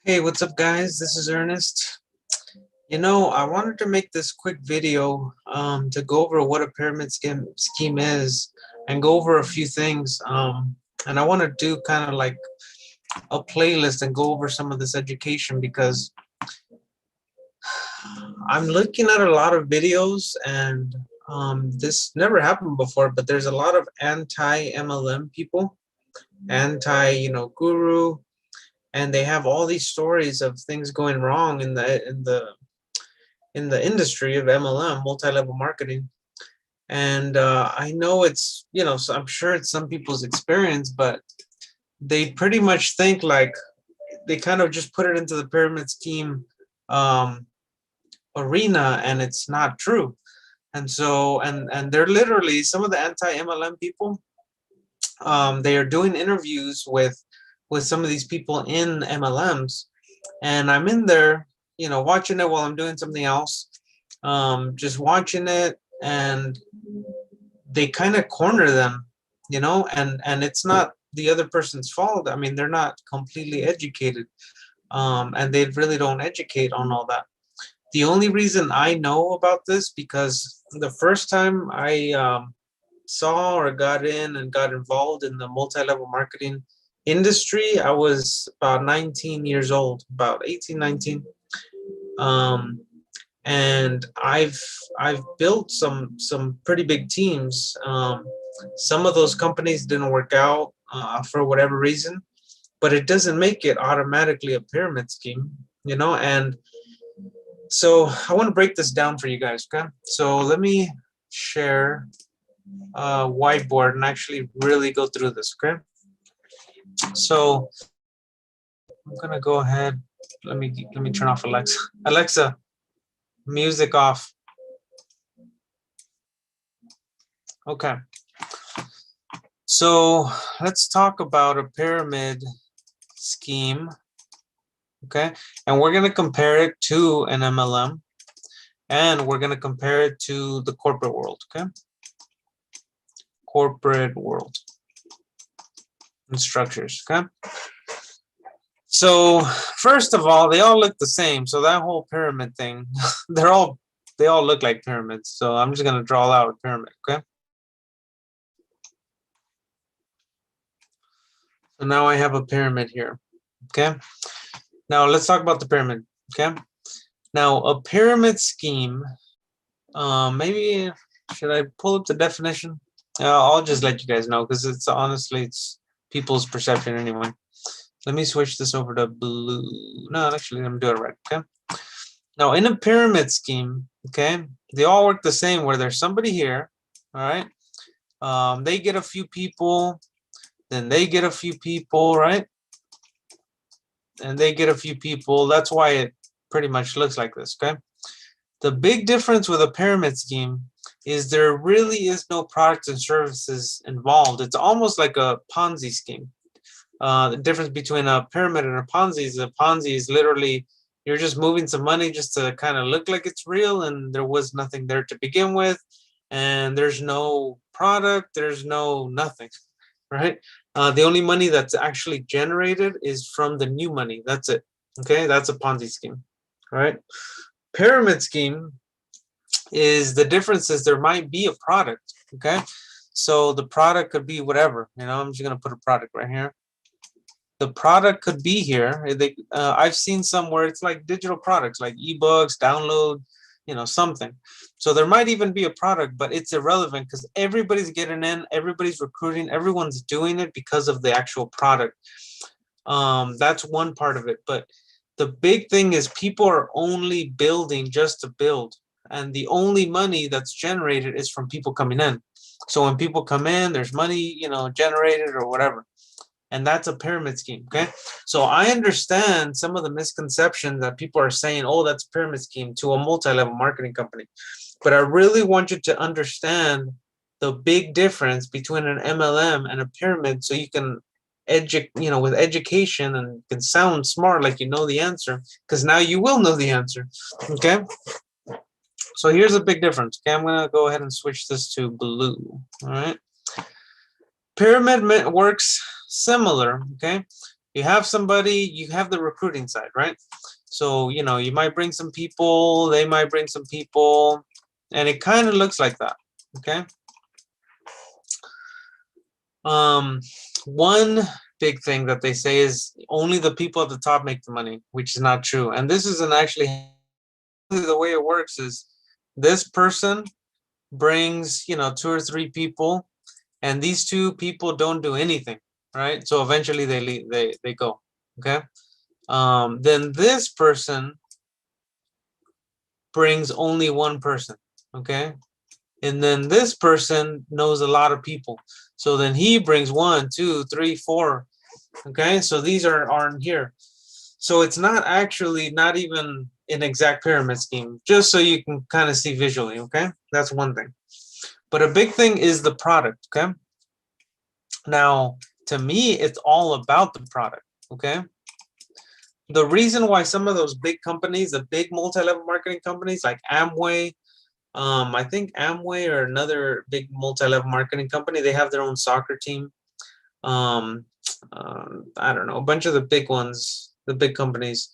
Hey, what's up, guys? This is Ernest. I wanted to make this quick video to go over what a pyramid scheme is and go over a few things. And I want to do kind of like a playlist and go over some of this education because I'm looking at a lot of videos and this never happened before, but there's a lot of anti-MLM people, guru, and they have all these stories of things going wrong in the industry of MLM, multi-level marketing. And I know so I'm sure it's some people's experience, but they pretty much think like they kind of just put it into the pyramid scheme um, arena, and it's not true. And so, and they're literally some of the anti-MLM people. They are doing interviews with some of these people in MLMs, and I'm in there, watching it while I'm doing something else, just watching it, and they kind of corner them, and it's not the other person's fault. I mean, they're not completely educated, and they really don't educate on all that. The only reason I know about this because the first time I saw or got in and got involved in the multi-level marketing industry, I was about 19 years old, about 18, 19. Um, and I've built some pretty big teams. Some of those companies didn't work out for whatever reason, but it doesn't make it automatically a pyramid scheme, and so I want to break this down for you guys. Okay, so let me share a whiteboard and actually really go through this. Okay, so I'm gonna go ahead. Let me turn off Alexa. Alexa, music off. Okay, so let's talk about a pyramid scheme. Okay, and we're going to compare it to an MLM, and we're going to compare it to the corporate world. Okay, corporate world and structures. Okay, so first of all, they all look the same. So that whole pyramid thing, they all look like pyramids. So I'm just going to draw out a pyramid. Okay, so now I have a pyramid here. Okay, now let's talk about the pyramid. Okay, now a pyramid scheme, maybe should I pull up the definition? I'll just let you guys know because it's honestly it's people's perception anyway. Let me switch this over to blue. No, actually, let me do it red. Okay, now in a pyramid scheme, okay, they all work the same where there's somebody here, all right, they get a few people, then they get a few people, right, and they get a few people. That's why it pretty much looks like this. Okay, the big difference with a pyramid scheme is there really is no products and services involved. It's almost like a Ponzi scheme. The difference between a pyramid and a Ponzi is literally you're just moving some money just to kind of look like it's real, and there was nothing there to begin with, and there's no product, there's no nothing, right? The only money that's actually generated is from the new money. That's it. Okay, that's a Ponzi scheme, right? Pyramid scheme is the difference is there might be a product. Okay, so the product could be whatever. I'm just gonna put a product right here. The product could be here. I've seen some where it's like digital products, like ebooks, download, something. So there might even be a product, but it's irrelevant because everybody's getting in, everybody's recruiting, everyone's doing it because of the actual product. That's one part of it. But the big thing is people are only building just to build. And the only money that's generated is from people coming in. So when people come in, there's money, generated or whatever. And that's a pyramid scheme. Okay, so I understand some of the misconceptions that people are saying, oh, that's a pyramid scheme to a multi-level marketing company. But I really want you to understand the big difference between an MLM and a pyramid, so you can with education, and you can sound smart like you know the answer, because now you will know the answer. Okay, so here's a big difference. Okay, I'm gonna go ahead and switch this to blue. All right, pyramid works similar. Okay, You have somebody, you have the recruiting side, right? So, you know, you might bring some people, they might bring some people, and it kind of looks like that, okay? One big thing that they say is only the people at the top make the money, which is not true. And this isn't actually the way it works. Is this person brings, you know, 2 or 3 people, and these 2 people don't do anything, right? So eventually they leave, they go, okay? Then this person brings only 1 person, okay? And then this person knows a lot of people, so then he brings 1, 2, 3, 4, okay? So these aren't here. So it's not actually, not even an exact pyramid scheme, just so you can kind of see visually, okay? That's one thing. But a big thing is the product, okay? Now, to me, it's all about the product, okay? The reason why some of those big companies, the big multi-level marketing companies like Amway, I think Amway or another big multi-level marketing company, they have their own soccer team. I don't know, a bunch of the big ones, the big companies.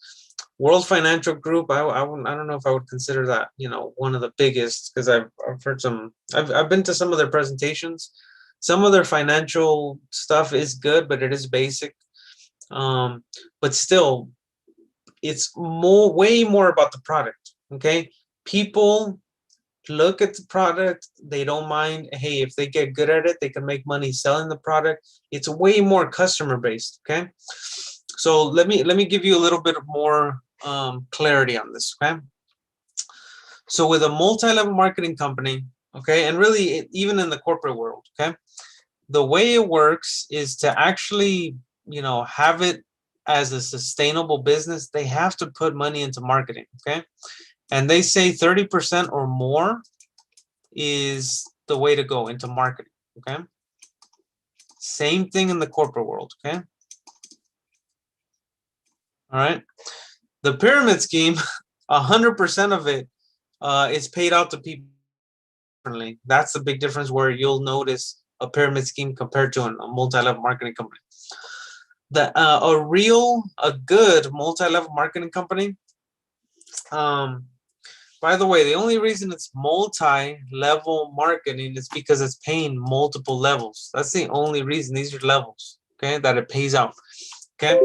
World Financial Group, I don't know if I would consider that, you know, one of the biggest, because I've heard some, I've been to some of their presentations. Some of their financial stuff is good, but it is basic. But still, it's way more about the product, okay? People look at the product, they don't mind, hey, if they get good at it, they can make money selling the product. It's way more customer based, okay? So let me give you a little bit more clarity on this, okay? So with a multi-level marketing company, okay, and really even in the corporate world, okay, the way it works is to actually, you know, have it as a sustainable business, they have to put money into marketing, okay? And they say 30% or more is the way to go into marketing, okay? Same thing in the corporate world, okay? All right. The pyramid scheme, 100% of it is paid out to people differently. That's the big difference where you'll notice a pyramid scheme compared to a multi-level marketing company. A good multi-level marketing company, by the way, the only reason it's multi-level marketing is because it's paying multiple levels. That's the only reason. These are levels, okay, that it pays out. Okay,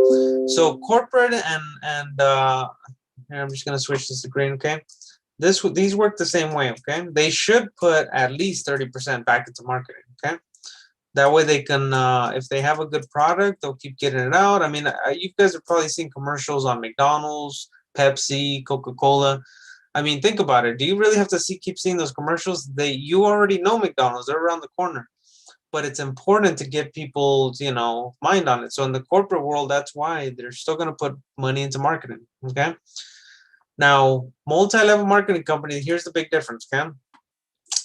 so corporate and here I'm just gonna switch this to green. Okay, these work the same way. Okay, they should put at least 30% back into marketing. Okay, that way they can, if they have a good product, they'll keep getting it out. I mean, you guys have probably seen commercials on McDonald's, Pepsi, Coca-Cola. I mean, think about it. Do you really have to keep seeing those commercials? You already know McDonald's. They're around the corner. But it's important to get people's, you know, mind on it. So in the corporate world, that's why they're still going to put money into marketing. Okay. Now, multi-level marketing companies, here's the big difference, okay?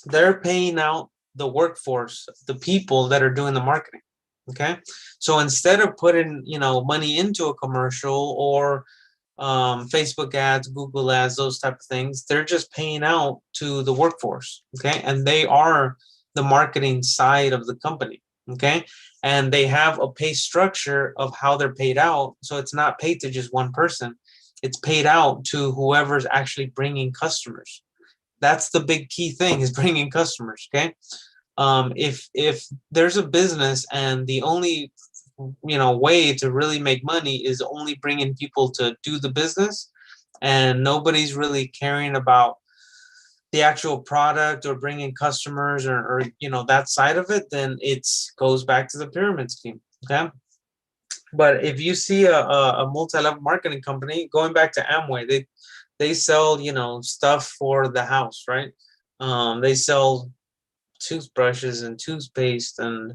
They're paying out the workforce, the people that are doing the marketing. Okay. So instead of putting, you know, money into a commercial or Facebook ads, Google ads, those type of things, they're just paying out to the workforce, okay? And they are the marketing side of the company, okay? And they have a pay structure of how they're paid out, so it's not paid to just one person. It's paid out to whoever's actually bringing customers. That's the big key thing, is bringing customers, okay? If there's a business and the only, you know, way to really make money is only bringing people to do the business, and nobody's really caring about the actual product or bringing customers or you know, that side of it, then it goes back to the pyramid scheme, okay? But if you see a multi-level marketing company, going back to Amway, they sell, you know, stuff for the house, right? They sell toothbrushes and toothpaste and,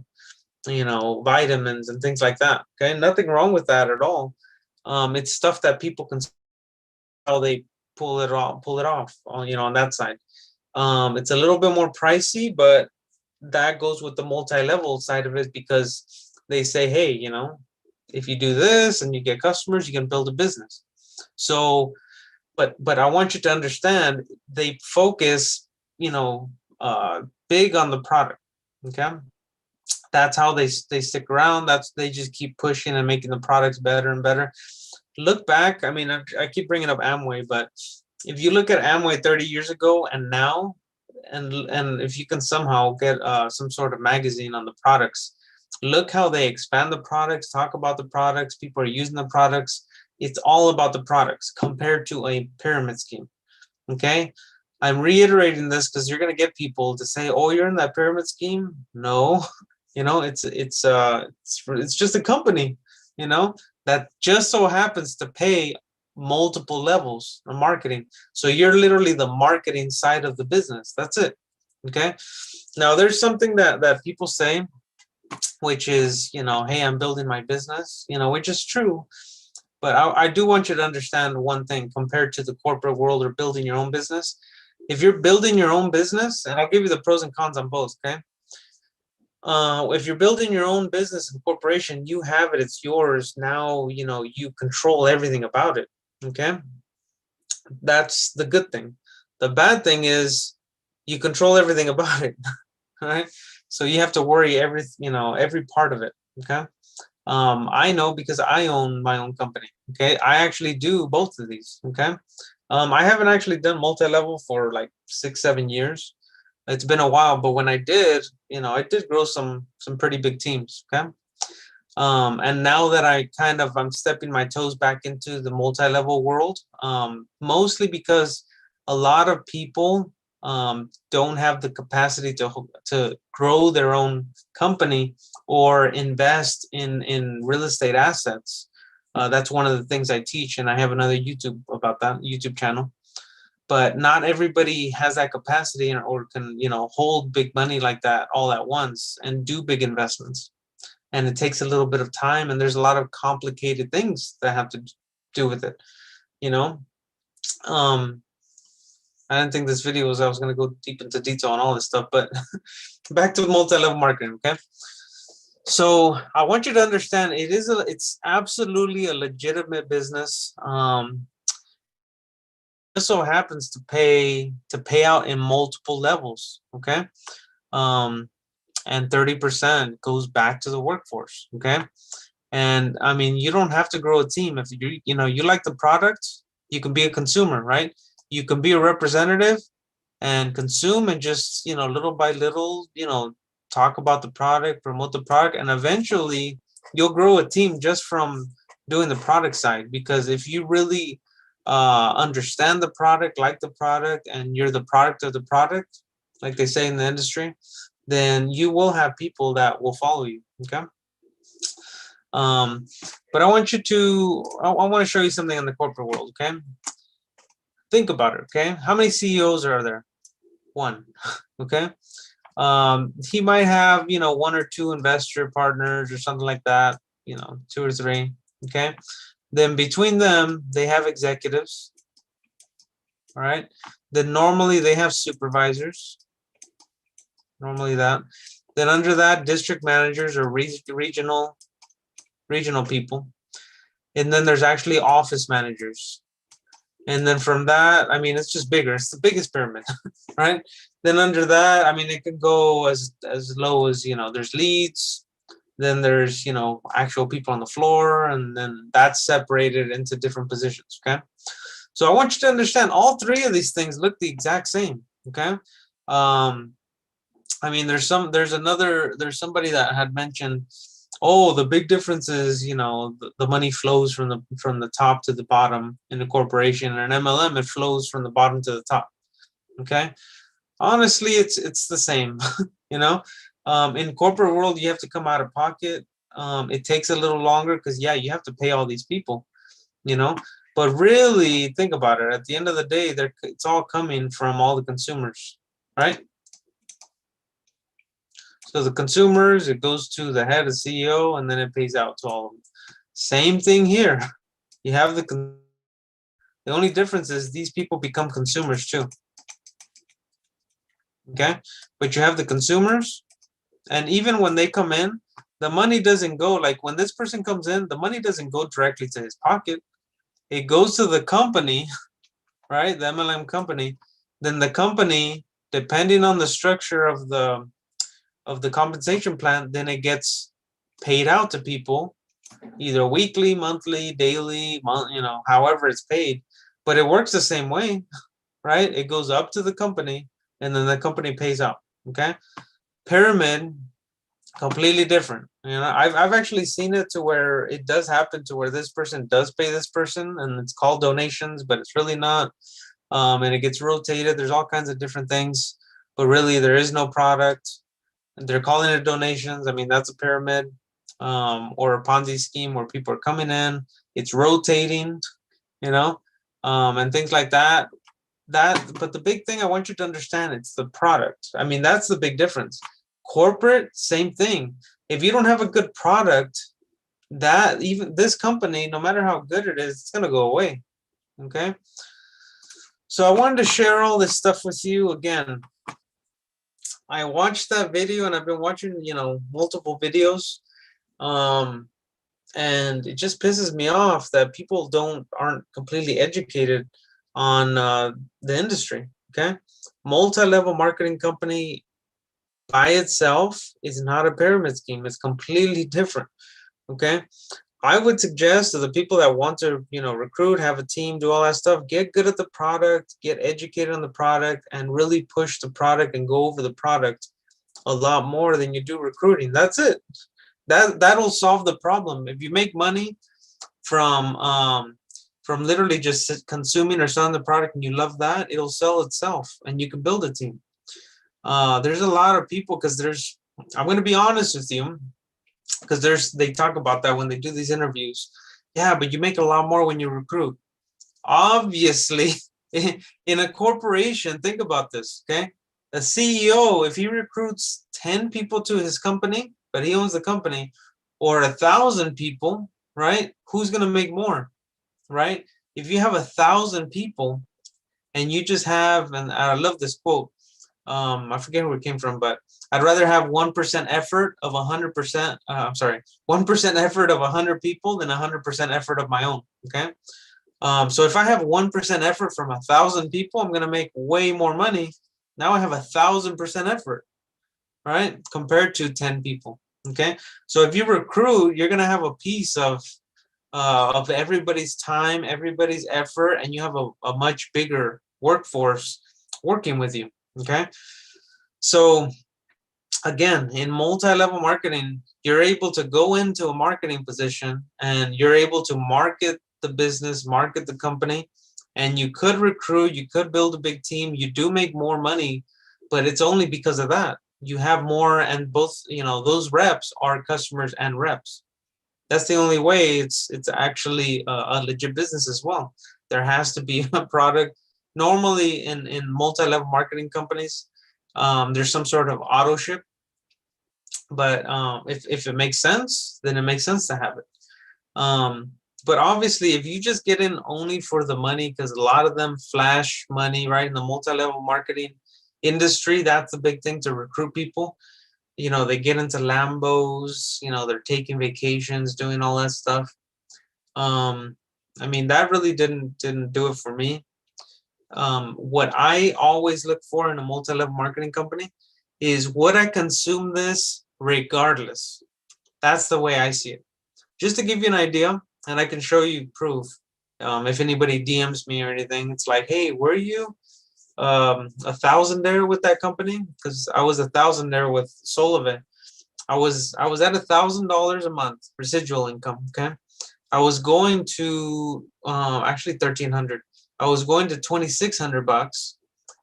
you know, vitamins and things like that. Okay, nothing wrong with that at all. It's stuff that people can how they pull it off on, you know, on that side. It's a little bit more pricey, but that goes with the multi-level side of it, because they say, hey, you know, if you do this and you get customers, you can build a business. So, but I want you to understand, they focus, you know, big on the product. Okay. That's how they stick around. They just keep pushing and making the products better and better. Look back, I mean, I keep bringing up Amway, but if you look at Amway 30 years ago and now, and if you can somehow get some sort of magazine on the products, look how they expand the products, talk about the products, people are using the products. It's all about the products compared to a pyramid scheme. Okay, I'm reiterating this because you're going to get people to say, oh, you're in that pyramid scheme. No, you know, it's just a company, you know, that just so happens to pay multiple levels of marketing. So you're literally the marketing side of the business. That's it. Okay, now there's something that people say, which is, you know, hey, I'm building my business, you know, which is true. But I do want you to understand one thing compared to the corporate world or building your own business. If you're building your own business, and I'll give you the pros and cons on both, okay? If you're building your own business and corporation, you have it, it's yours. Now, you know, you control everything about it, okay? That's the good thing. The bad thing is you control everything about it, right? So you have to worry every part of it, okay? I know because I own my own company. Okay, I actually do both of these. Okay, I haven't actually done multi-level for like 6-7 years. It's been a while, but when I did, you know, I did grow some pretty big teams. Okay, and now that I'm stepping my toes back into the multi-level world, mostly because a lot of people don't have the capacity to grow their own company or invest in real estate assets. That's one of the things I teach, and I have another YouTube channel. But not everybody has that capacity or can, you know, hold big money like that all at once and do big investments. And it takes a little bit of time, and there's a lot of complicated things that have to do with it, you know. I didn't think this video I was going to go deep into detail on all this stuff, but back to multi-level marketing, okay? So I want you to understand it's absolutely a legitimate business. This so happens to pay out in multiple levels, okay? And 30% goes back to the workforce, okay? And I mean, you don't have to grow a team. If you like the product, you can be a consumer, right? You can be a representative and consume and just, you know, little by little, you know, talk about the product, promote the product, and eventually you'll grow a team just from doing the product side. Because if you really understand the product, like the product, and you're the product of the product, like they say in the industry, then you will have people that will follow you, okay? But I want to show you something in the corporate world, okay? Think about it, okay? How many CEOs are there? One, okay? He might have, you know, 1 or 2 investor partners or something like that, you know, 2 or 3, okay? Then between them, they have executives, all right? Then normally they have supervisors, normally that. Then under that, district managers or regional people. And then there's actually office managers. And then from that, I mean, it's just bigger. It's the biggest pyramid, right? Then under that, I mean, it could go as low as, you know, there's leads. Then there's, you know, actual people on the floor. And then that's separated into different positions, okay? So I want you to understand all 3 of these things look the exact same, okay? I mean, there's somebody that had mentioned, oh, the big difference is, you know, the money flows from the top to the bottom in a corporation. And an MLM, it flows from the bottom to the top. Okay, honestly, it's the same. You know, in corporate world, you have to come out of pocket. It takes a little longer because, yeah, you have to pay all these people. You know, but really think about it. At the end of the day, it's all coming from all the consumers, right? So the consumers, it goes to the head of CEO, and then it pays out to all of them. Same thing here. You have the only difference is these people become consumers too. Okay, but you have the consumers, and even when they come in, the money doesn't go, like when this person comes in, the money doesn't go directly to his pocket. It goes to the company, right? The MLM company. Then the company, depending on the structure of the of the compensation plan, then it gets paid out to people either weekly, monthly, daily, however it's paid. But it works the same way, right? It goes up to the company and then the company pays out. Okay. Pyramid, completely different. I've actually seen it to where it does happen to where this person does pay this person and it's called donations, but it's really not. And it gets rotated. There's all kinds of different things, but really there is no product. They're calling it donations. I mean, that's a pyramid, or a Ponzi scheme where people are coming in, it's rotating, and things like that. But the big thing I want you to understand, it's the product. I mean, that's the big difference. Corporate, same thing. If you don't have a good product, that even this company, no matter how good it is, it's going to go away. Okay. So I wanted to share all this stuff with you again. I watched that video and I've been watching, multiple videos. And it just pisses me off that people aren't completely educated on the industry. Okay. Multi-level marketing company by itself is not a pyramid scheme. It's completely different. Okay. I would suggest to the people that want to, recruit, have a team, do all that stuff, get good at the product, get educated on the product, and really push the product and go over the product a lot more than you do recruiting. That's it. That'll solve the problem. If you make money from literally just consuming or selling the product and you love that, it'll sell itself and you can build a team. There's a lot of people, because I'm going to be honest with you, because they talk about that when they do these interviews. Yeah, but you make a lot more when you recruit. Obviously, in a corporation, think about this, okay? A CEO, if he recruits 10 people to his company, but he owns the company, or 1,000 people, right? Who's going to make more, right? If you have 1,000 people and you just have, and I love this quote, I forget where it came from, but I'd rather have 1% effort of 100%, 1% effort of 100 people than 100% effort of my own, okay? So if I have 1% effort from 1,000 people, I'm going to make way more money. Now I have 1,000% effort, right? Compared to 10 people, okay? So if you recruit, you're going to have a piece of everybody's time, everybody's effort, and you have a much bigger workforce working with you, okay? So again, in multi-level marketing, you're able to go into a marketing position and you're able to market the business, market the company, and you could recruit, you could build a big team, you do make more money, but it's only because of that. You have more, and both, those reps are customers and reps. That's the only way it's actually a legit business as well. There has to be a product. Normally in multi-level marketing companies, there's some sort of auto ship, but if it makes sense, then it makes sense to have it. But obviously, if you just get in only for the money, because a lot of them flash money, right? In the multi-level marketing industry, that's the big thing to recruit people. They get into Lambos, they're taking vacations, doing all that stuff. I mean, that really didn't do it for me. What I always look for in a multi-level marketing company is, would I consume this regardless? That's the way I see it. Just to give you an idea, and I can show you proof. If anybody DMs me or anything, it's like, hey, were you 1,000 there with that company? Because I was 1,000 there with Sullivan. I was at $1,000 a month residual income. Okay, I was going to actually 1,300. I was going to 2,600 bucks,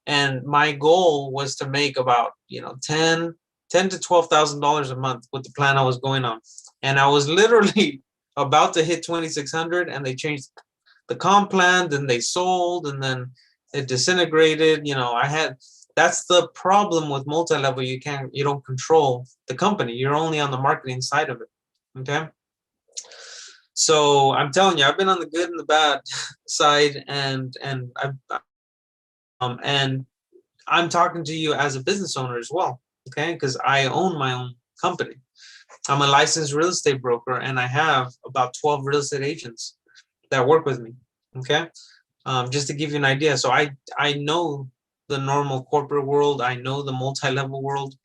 and my goal was to make about $10,000 to $12,000 a month with the plan I was going on. And I was literally about to hit 2,600, and they changed the comp plan. Then they sold, and then it disintegrated. That's the problem with multi-level. You don't control the company. You're only on the marketing side of it. Okay. So I'm telling you, I've been on the good and the bad side, and I'm talking to you as a business owner as well. Okay, because I own my own company. I'm a licensed real estate broker, and I have about 12 real estate agents that work with me. Okay, just to give you an idea. So I know the normal corporate world. I know the multi-level world.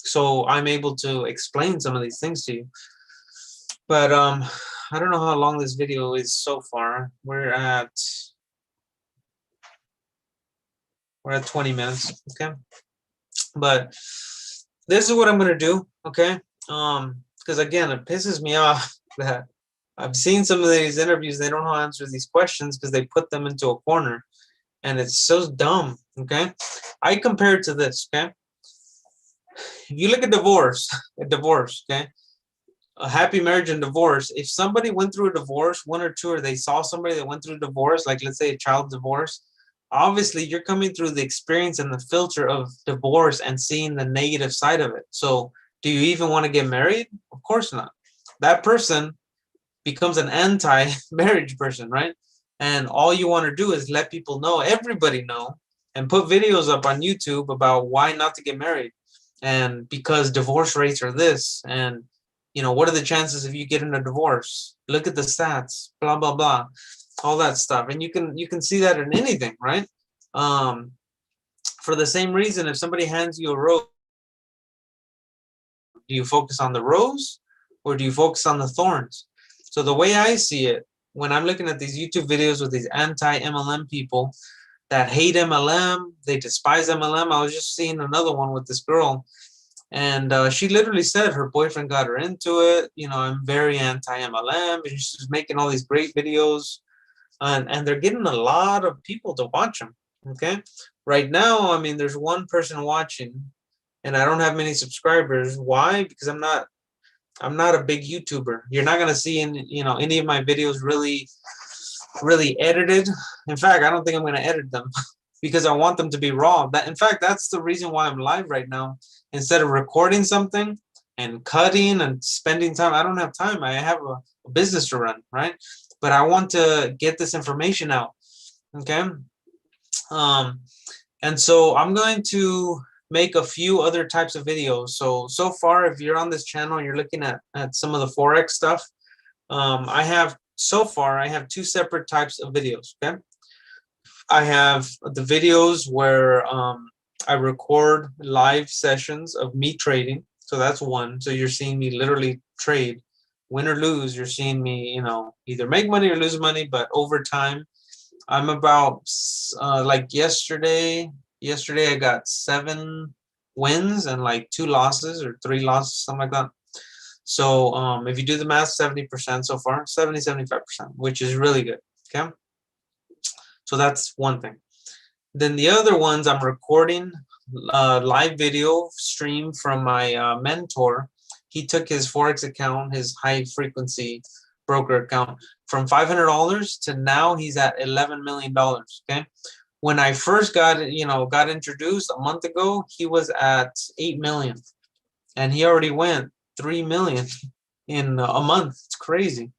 So I'm able to explain some of these things to you. But I don't know how long this video is so far. We're at 20 minutes, okay? But this is what I'm gonna do, okay? Because again, it pisses me off that I've seen some of these interviews, they don't know how to answer these questions because they put them into a corner, and it's so dumb, okay? I compare it to this, okay? If you look at divorce, okay? A happy marriage and divorce, if somebody went through a divorce, one or two, or they saw somebody that went through a divorce, like let's say a child divorce, obviously you're coming through the experience and the filter of divorce and seeing the negative side of it. So do you even want to get married? Of course not. That person becomes an anti-marriage person, right? And all you want to do is let people know, everybody know, and put videos up on YouTube about why not to get married, and because divorce rates are this, and you know, what are the chances of you getting a divorce? Look at the stats, blah blah blah, all that stuff. And you can see that in anything, right? For the same reason, if somebody hands you a rose, do you focus on the rose or do you focus on the thorns? So the way I see it, when I'm looking at these YouTube videos with these anti-MLM people that hate MLM, they despise MLM. I was just seeing another one with this girl, and she literally said her boyfriend got her into it. You know, I'm very anti-MLM, and she's making all these great videos, and they're getting a lot of people to watch them. Okay, right now, I mean, there's one person watching, and I don't have many subscribers. Why? Because I'm not a big YouTuber. You're not gonna see any of my videos really edited. In fact, I don't think I'm gonna edit them because I want them to be raw. In fact, that's the reason why I'm live right now. Instead of recording something and cutting and spending time, I don't have time. I have a business to run, right? But I want to get this information out. Okay. And so I'm going to make a few other types of videos. So far, if you're on this channel and you're looking at some of the Forex stuff, I have two separate types of videos. Okay. I have the videos where I record live sessions of me trading. So that's one. So you're seeing me literally trade. Win or lose, you're seeing me, either make money or lose money, but over time, I'm about like yesterday I got 7 wins and like 2 losses or 3 losses, something like that. So if you do the math, 70% so far, 75%, which is really good. Okay. So that's one thing. Then the other ones, I'm recording live video stream from my mentor. He took his Forex account, his high frequency broker account, from $500 to now he's at $11 million. Okay. When I first got introduced a month ago, he was at 8 million, and he already went 3 million in a month. It's crazy.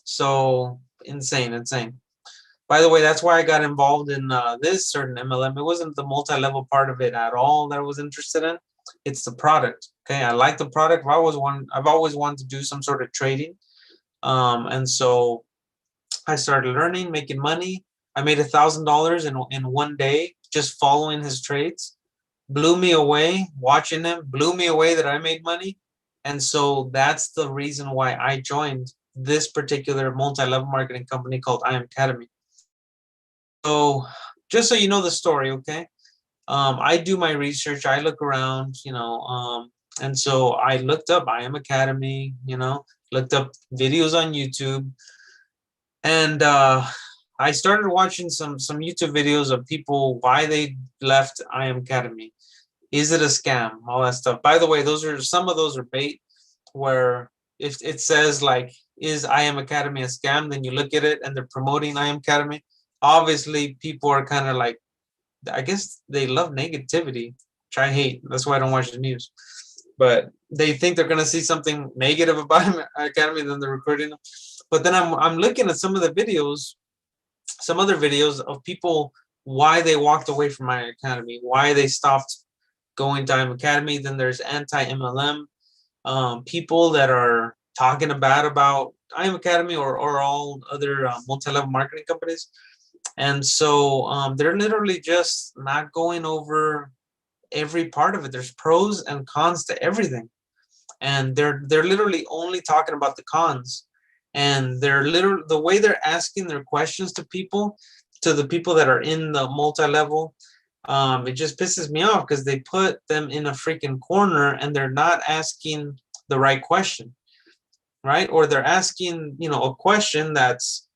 So insane. By the way, that's why I got involved in this certain MLM. It wasn't the multi-level part of it at all that I was interested in. It's the product. Okay, I like the product. I've always wanted to do some sort of trading, and so I started learning, making money. I made $1,000 in one day just following his trades. Blew me away watching him. Blew me away that I made money, and so that's the reason why I joined this particular multi-level marketing company called I Am Academy. So just so you know the story, okay? I do my research. I look around, and so I looked up I Am Academy, looked up videos on YouTube, and I started watching some YouTube videos of people why they left I Am Academy. Is it a scam? All that stuff. By the way, some of those are bait, where if it says like, is I Am Academy a scam? Then you look at it and they're promoting I Am Academy. Obviously, people are kind of like, I guess they love negativity, which I hate. That's why I don't watch the news. But they think they're gonna see something negative about Academy, then they're recording them. But then I'm looking at some of the videos, some other videos of people why they walked away from my Academy, why they stopped going to IM Academy. Then there's anti-MLM people that are talking bad about IM Academy or all other multi-level marketing companies. And so they're literally just not going over every part of it. There's pros and cons to everything, and they're literally only talking about the cons. And they're literally, the way they're asking their questions to the people that are in the multi-level, it just pisses me off because they put them in a freaking corner and they're not asking the right question, right? Or they're asking, a question that's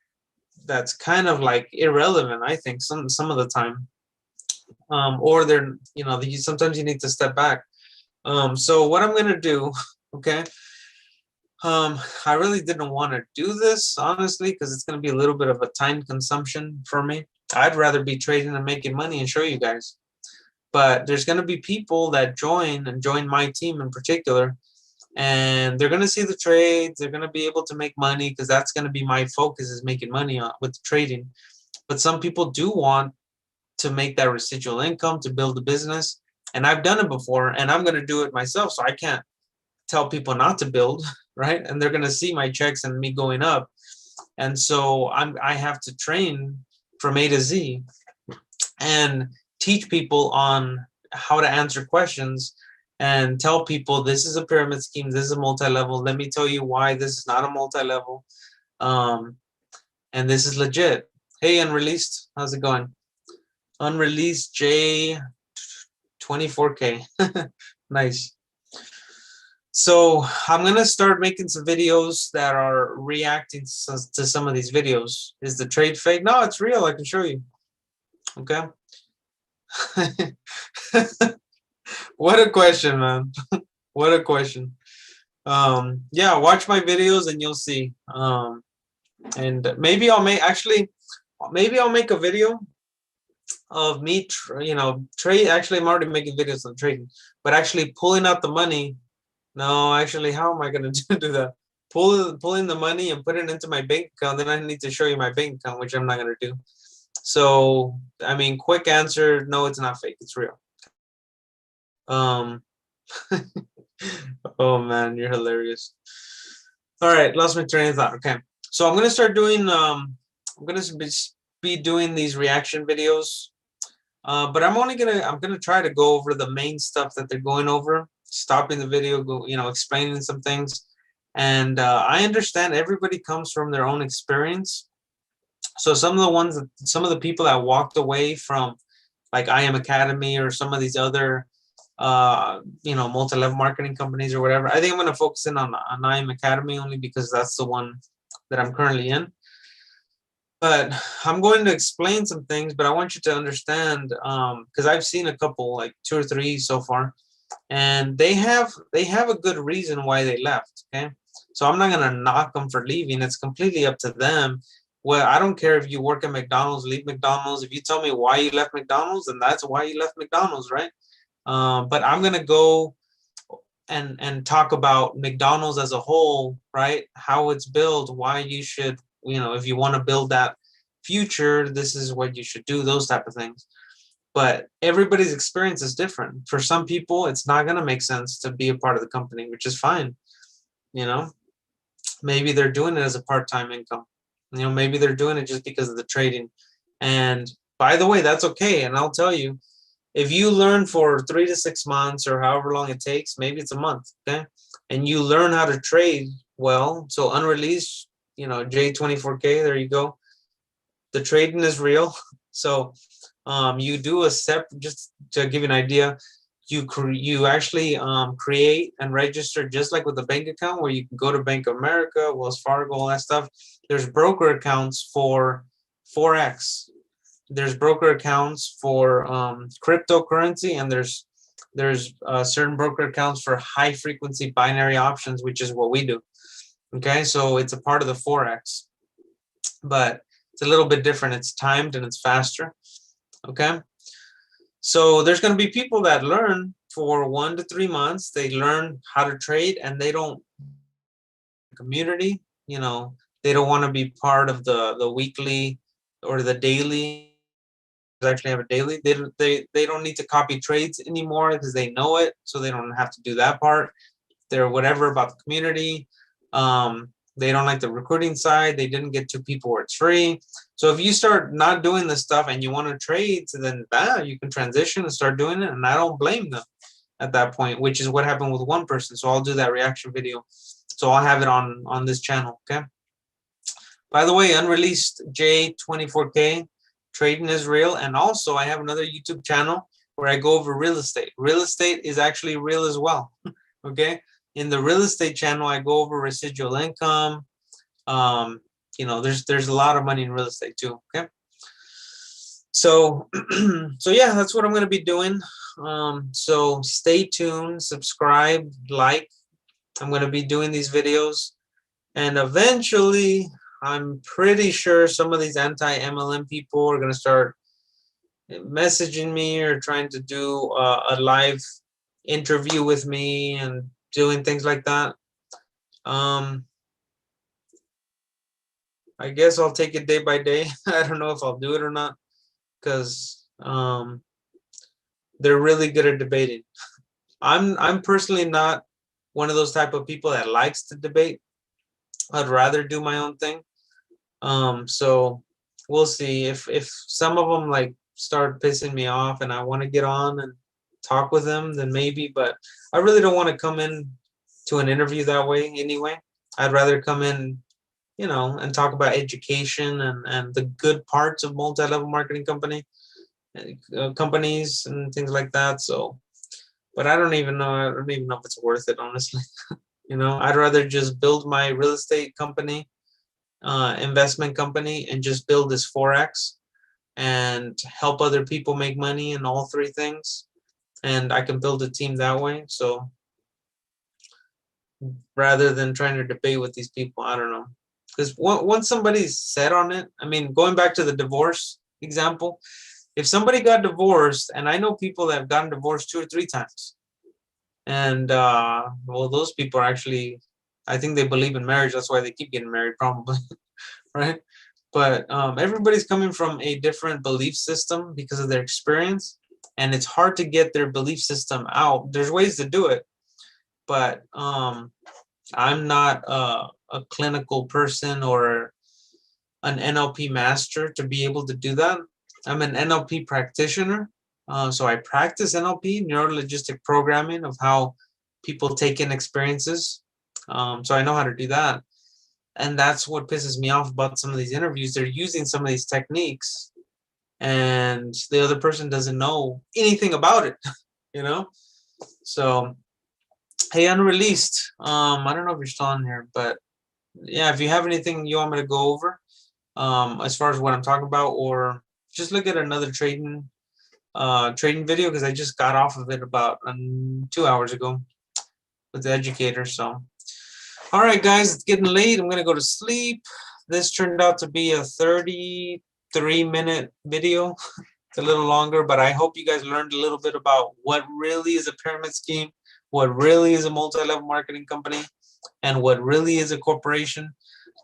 kind of like irrelevant, I think, some of the time. Or they're, sometimes you need to step back. So what I'm gonna do, okay? I really didn't want to do this, honestly, because it's gonna be a little bit of a time consumption for me. I'd rather be trading and making money and show you guys. But there's gonna be people that join my team in particular, and they're gonna see the trades. They're gonna be able to make money because that's gonna be my focus, is making money with the trading. But some people do want to make that residual income, to build a business. And I've done it before, and I'm going to do it myself. So I can't tell people not to build, right? And they're going to see my checks and me going up. And so I have to train from A to Z and teach people on how to answer questions and tell people this is a pyramid scheme, this is a multi-level. Let me tell you why this is not a multi-level. And this is legit. Hey, Unreleased, how's it going? Unreleased J 24K. Nice. So I'm gonna start making some videos that are reacting to some of these videos. Is the trade fake? No, it's real. I can show you. Okay. What a question, man. What a question. Yeah, watch my videos and you'll see. And maybe I'll make a video of me, trade. Actually, I'm already making videos on trading, but actually pulling out the money. No, actually, how am I going to do that? Pulling the money and putting it into my bank account. Then I need to show you my bank account, which I'm not going to do. So, I mean, quick answer: no, it's not fake. It's real. Oh man, you're hilarious. All right, lost my train of thought. Okay, so I'm going to start doing. I'm going to be doing these reaction videos. But I'm gonna try to go over the main stuff that they're going over, stopping the video, explaining some things. And I understand everybody comes from their own experience. So some of the people that walked away from, like I Am Academy or some of these other, multi-level marketing companies or whatever. I think I'm gonna focus in on I Am Academy only because that's the one that I'm currently in. But I'm going to explain some things, but I want you to understand, because I've seen a couple, like 2 or 3 so far, and they have a good reason why they left. Okay, so I'm not gonna knock them for leaving. It's completely up to them. Well, I don't care if you work at McDonald's, leave McDonald's. If you tell me why you left McDonald's, then that's why you left McDonald's, right? But I'm gonna go and talk about McDonald's as a whole, right? How it's built, why you should, if you want to build that future, this is what you should do, those type of things. But everybody's experience is different. For some people, it's not going to make sense to be a part of the company, which is fine. Maybe they're doing it as a part-time income. Maybe they're doing it just because of the trading. And by the way, that's okay. And I'll tell you, if you learn for 3 to 6 months or however long it takes, maybe it's a month, okay? And you learn how to trade well. So Unreleased, J24K, there you go. The trading is real. So you do a step, just to give you an idea, you actually create and register just like with a bank account, where you can go to Bank of America, Wells Fargo, all that stuff. There's broker accounts for Forex. There's broker accounts for cryptocurrency, and there's certain broker accounts for high frequency binary options, which is what we do. Okay, so it's a part of the Forex, but it's a little bit different. It's timed and it's faster. Okay, so there's going to be people that learn for 1 to 3 months. They learn how to trade, and they don't community. They don't want to be part of the weekly or the daily. Actually have a daily. They don't need to copy trades anymore because they know it, so they don't have to do that part. They're whatever about the community. They don't like the recruiting side. They didn't get to people where it's free. So if you start not doing this stuff and you want to trade, then you can transition and start doing it. And I don't blame them at that point, which is what happened with one person. So I'll do that reaction video. So I'll have it on this channel. Okay. By the way, unreleased J24K, trading is real. And also I have another YouTube channel where I go over real estate. Real estate is actually real as well. Okay. In the real estate channel, I go over residual income. You know, there's a lot of money in real estate too. Okay. So, so yeah, that's what I'm going to be doing. So stay tuned, subscribe, like. I'm going to be doing these videos, and eventually, I'm pretty sure some of these anti-MLM people are going to start messaging me or trying to do a live interview with me and doing things like that. I guess I'll take it day by day. I don't know if I'll do it or not, because they're really good at debating. I'm personally not one of those type of people that likes to debate. I'd rather do my own thing. So we'll see if some of them like start pissing me off and I want to get on and talk with them, then maybe, but I really don't want to come in to an interview that way anyway. I'd rather come in, you know, and talk about education and the good parts of multi-level marketing companies and things like that. So, but I don't even know if it's worth it, honestly. You know, I'd rather just build my real estate company, investment company, and just build this Forex and help other people make money in all three things. And I can build a team that way. So rather than trying to debate with these people, I don't know. Because once somebody's set on it, I mean, going back to the divorce example, if somebody got divorced, and I know people that have gotten divorced 2 or 3 times, and well, those people are actually, I think they believe in marriage. That's why they keep getting married, probably. Right? But everybody's coming from a different belief system because of their experience, and it's hard to get their belief system out. There's ways to do it, but I'm not a clinical person or an NLP master to be able to do that. I'm an NLP practitioner. So I practice NLP, neuro-logistic programming, of how people take in experiences. So I know how to do that. And that's what pisses me off about some of these interviews. They're using some of these techniques and the other person doesn't know anything about it, you know? So, hey, unreleased. I don't know if you're still on here, but yeah, if you have anything you want me to go over, as far as what I'm talking about, or just look at another trading video, because I just got off of it about 2 hours ago with the educator. So all right, guys, it's getting late. I'm gonna go to sleep. This turned out to be a 33-minute video. It's a little longer, but I hope you guys learned a little bit about what really is a pyramid scheme, what really is a multi-level marketing company, and what really is a corporation.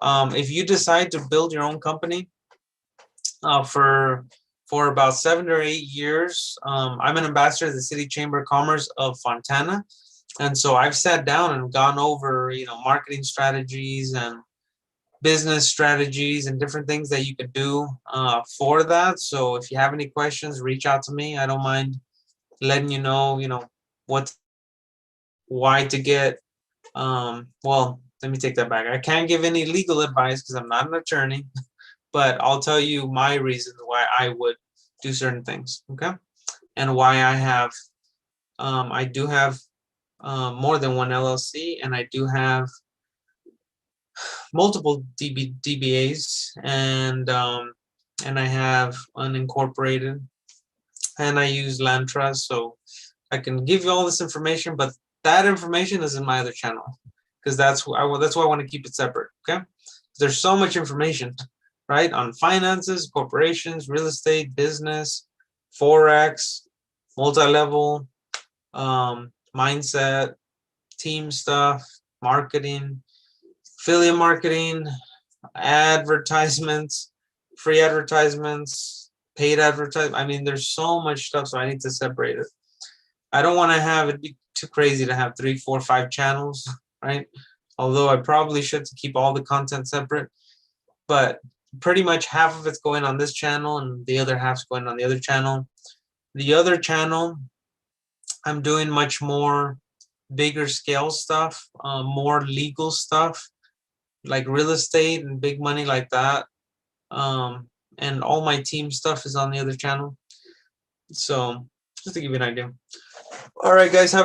If you decide to build your own company, for about 7 or 8 years, I'm an ambassador to the City Chamber of Commerce of Fontana. And so I've sat down and gone over, you know, marketing strategies and business strategies and different things that you could do for that. So if you have any questions, reach out to me. I don't mind letting you know, why to get. Well, let me take that back. I can't give any legal advice because I'm not an attorney, but I'll tell you my reasons why I would do certain things, okay? And why I do have more than one LLC, and I do have multiple DBAs, and I have unincorporated, and I use land trust. So I can give you all this information, but that information is in my other channel, because that's why I want to keep it separate. Okay, there's so much information, right, on finances, corporations, real estate, business, Forex, multi-level, mindset, team stuff, marketing, affiliate marketing, advertisements, free advertisements, paid advertisement. I mean, there's so much stuff, so I need to separate it. I don't want to have it be too crazy to have 3, 4, 5 channels, right? although I probably should to keep all the content separate, but pretty much half of it's going on this channel and the other half's going on the other channel. The other channel, I'm doing much more bigger scale stuff, more legal stuff, like real estate and big money like that. And all my team stuff is on the other channel. So just to give you an idea. All right, guys, have a